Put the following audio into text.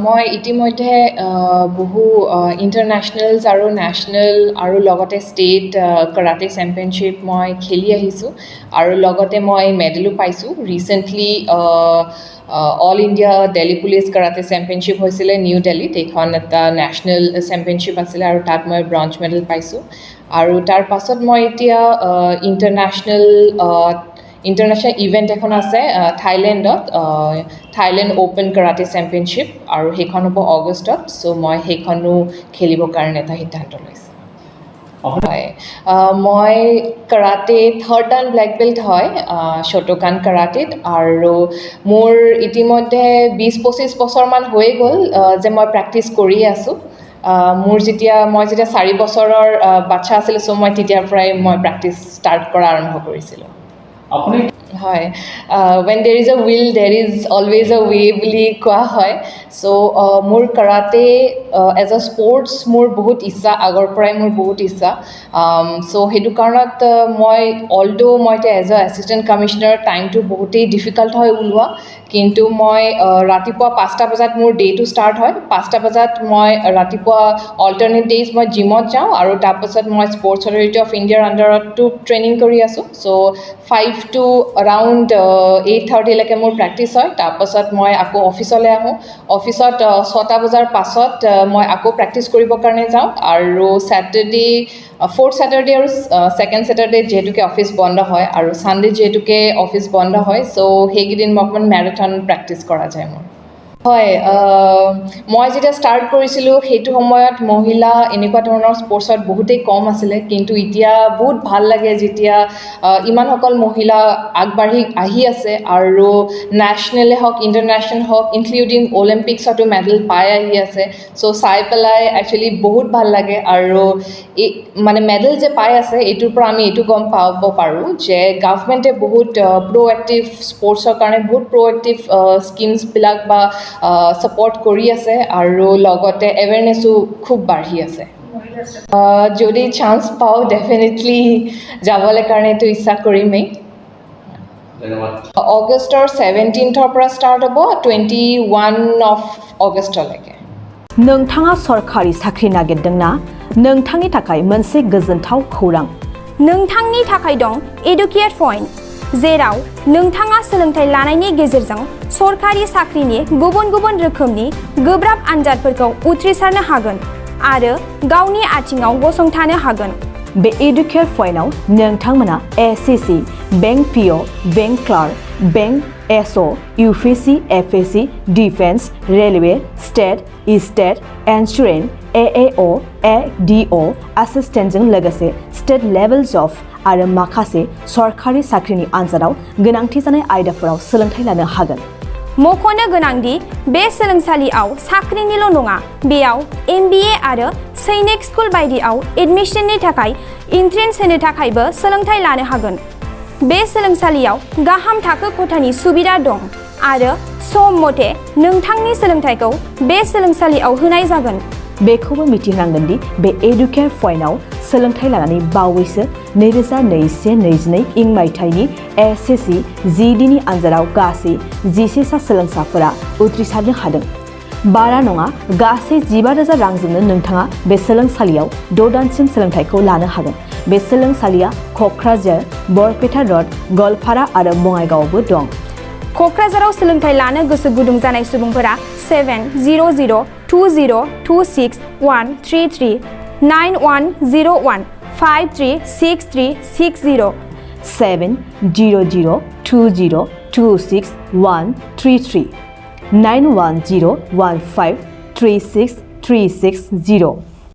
মই ইতিমধ্যে বহু ইণ্টাৰনেশ্যনেলছ আৰু নেশ্যনেল আৰু লগতে ষ্টেট কাৰাটে চেম্পিয়নশ্বিপ মই খেলি আহিছোঁ আৰু লগতে মই মেডেলো পাইছোঁ recently all India Delhi police karate championship হৈছিলে নিউ দিল্লীত এইখন এটা নেশ্যনেল চেম্পিয়নশ্বিপ আছিলে আৰু তাত মই ব্ৰঞ্জ মেডেল পাইছোঁ আৰু তাৰ পাছত মই এতিয়া ইণ্টাৰনেশ্যনেল ইভেণ্ট এখন আছে থাইলেণ্ডত থাইলেণ্ড অ'পেন কাৰাটে চেম্পিয়নশ্বিপ আৰু সেইখন হ'ব অগষ্টত চ' মই সেইখনো খেলিবৰ কাৰণে এটা সিদ্ধান্ত লৈছোঁ হয় মই karate third dan black belt হয় শ্বটোকান কাৰাটেত আৰু মোৰ ইতিমধ্যে 20-25 বছৰমান হৈ গ'ল যে মই প্ৰেক্টিছ কৰি আছোঁ মই যেতিয়া 4 বছৰৰ বাচ্চা আছিলোঁ চ' মই তেতিয়াৰ পৰাই মই প্ৰেক্টিছ ষ্টাৰ্ট কৰা আৰম্ভ কৰিছিলোঁ হয় when there is a will there is always a way বুলি কোৱা হয় চ' মোৰ কাৰাটে এজ আ স্পৰ্টছ মোৰ বহুত ইচ্ছা আগৰ পৰাই মোৰ বহুত ইচ্ছা চ' সেইটো কাৰণত মই অলদ' মই এতিয়া এজ আ এছিষ্টেণ্ট কমিশ্যনাৰ টাইমটো বহুতেই ডিফিকাল্ট হয় ওলোৱা কিন্তু মই ৰাতিপুৱা 5টা বজাত মোৰ ডে'টো ষ্টাৰ্ট হয় 5টা বজাত মই ৰাতিপুৱা অল্টাৰনেট ডেইজ মই জিমত যাওঁ আৰু তাৰপাছত মই স্পৰ্টছ অথৰিটি অফ ইণ্ডিয়াৰ আণ্ডাৰতো ট্ৰেইনিং কৰি আছোঁ চ' 5 to around 8:30 লৈকে মোৰ প্ৰেক্টিছ হয় তাৰপাছত মই আকৌ অফিচলৈ আহোঁ অফিচত 6টা বজাৰ পাছত মই আকৌ প্ৰেক্টিছ কৰিবৰ কাৰণে যাওঁ আৰু ফ'ৰ্থ ছেটাৰডে আৰু ছেকেণ্ড ছেটাৰডে যিহেতুকে অফিচ বন্ধ হয় আৰু ছানডে যিহেতুকে অফিচ বন্ধ হয় চ' সেইকেইদিন মই অকণমান মেৰাথন প্ৰেক্টিছ কৰা যায় মোৰ হয় মই যেতিয়া ষ্টাৰ্ট কৰিছিলোঁ সেইটো সময়ত মহিলা এনেকুৱা ধৰণৰ স্পৰ্টছত বহুতেই কম আছিলে কিন্তু এতিয়া বহুত ভাল লাগে যেতিয়া ইমানসকল মহিলা আগবাঢ়ি আহি আছে আৰু নেশ্যনেলে হওক ইণ্টাৰনেশ্যনেল হওক ইনক্লুডিং অলিম্পিক্সতো মেডেল পাই আহি আছে চ' চাই পেলাই একচুৱেলি বহুত ভাল লাগে আৰু মানে মেডেল যে পাই আছে এইটোৰ পৰা আমি এইটো গম পাব পাৰোঁ যে গভৰ্ণমেণ্টে বহুত প্ৰ'এক্টিভ স্পৰ্টছৰ কাৰণে বহুত প্ৰ'এক্টিভ স্কিমছবিলাক বা ছাপৰ্ট কৰি আছে আৰু লগতে এৱেৰনেছো খুব বাঢ়ি আছে যদি চান্স পাওঁ ডেফিনেটলি যাবলৈ কাৰণেতো ইচ্ছা কৰিমেই অগষ্টৰ 17th পৰা ষ্টাৰ্ট হ'ব 21 of অগষ্টলৈকে नोंथाङा सरखारि साख्रि नागिरदोंना नोंथांनि थाखाय मोनसे गोजोनथाव खौरां नोंथांनि थाखाय दं एडुकेट पइन्ट जेराव नोंथाङा सोलोंथाइ लानायनि गेजेरजों सरखारि साख्रिनि गुबुन गुबुन रोखोमनि गोब्राब आनजादफोरखौ उथ्रिसारनो हागोन आरो गावनि आथिङाव गसंथानो हागोन बे एडुकेट पइन्टआव नोंथांमोना SSC bank PO bank clerk bank SO UPSC FSC defence railway state insurance एएअ एडिअ एसिस्टेन्टजों लोगोसे स्टेट लेभेल्स अफ आरो माखासे सरखारि साख्रिनि आनजादाव गोनांथि जानाय आयदाफोराव सोलोंथाइ लानो हागोन मख'नो गोनांदि बे सोलोंसालियाव साख्रिनिल' नङा बेयाव एमबिए आरो सैनिक स्कुल बायदियाव एडमिशननि थाखाय एन्ट्रेन्स होनो थाखायबो सोलोंथाइ लानो हागोन बे सोलोंसालियाव गाहाम थाखो खथानि सुबिदा दं आरो सम मथे नोंथांनि सोलोंथाइखौ बे सोलोंसालियाव होनाय जागोन बेखौबो मिथिनांगोन दि बे एडुकेट पइन्टआव सोलोंथाइ लानानै बावैसो 2021-22 इं मायथाइनि एसएससि जिडिनि आनजादाव गासै 11 सा सोलोंसाफोरा उथ्रिसारनो हादों बारा नङा गासै 15,000 रांजोंनो नोंथाङा बे सोलोंसालियाव 6 दानसिम सोलोंथाइखौ लानो हागोन बे सोलोंसालिया क'क्राझार बरपेटा रड गवालपारा आरो बङाइगावआवबो दं क'क्राझाराव सोलोंथाइ लानो गोसो गुदुं जानाय सुबुंफोरा 70020261133 9101 536360 70020261133 9101536360